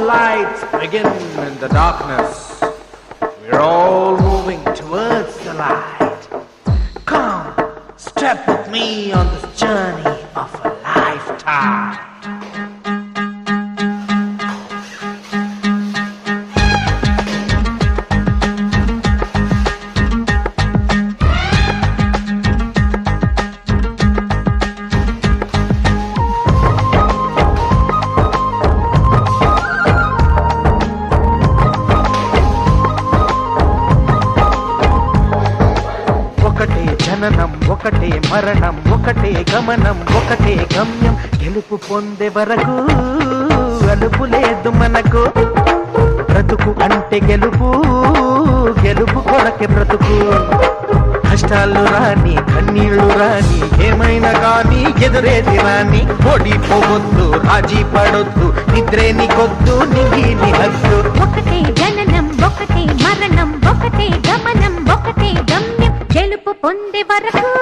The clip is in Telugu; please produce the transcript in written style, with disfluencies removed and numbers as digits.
lights begin in the darkness. We're all moving towards the light. Come, step with me on this journey of a lifetime. ఒకటే జననం ఒకటే మరణం ఒకటే గమనం ఒకటే గమ్యం గెలుపు పొందే వరకు అలుపు లేదు మనకు బ్రతుకు అంటే గెలుపు గెలుపు కొరకే బ్రతుకు కష్టాలు రాని కన్నీళ్లు రాని ఏమైనా కానీ ఎదురేది రాని ఓడిపోవద్దు రాజీ పడొద్దు నిద్రే నీకొద్దు నీ హద్దు ఒకటే జననం ఒకటే మరణం ఒకటే గమనం ఒకటే గమ్యం గెలుపు పొందే వరకు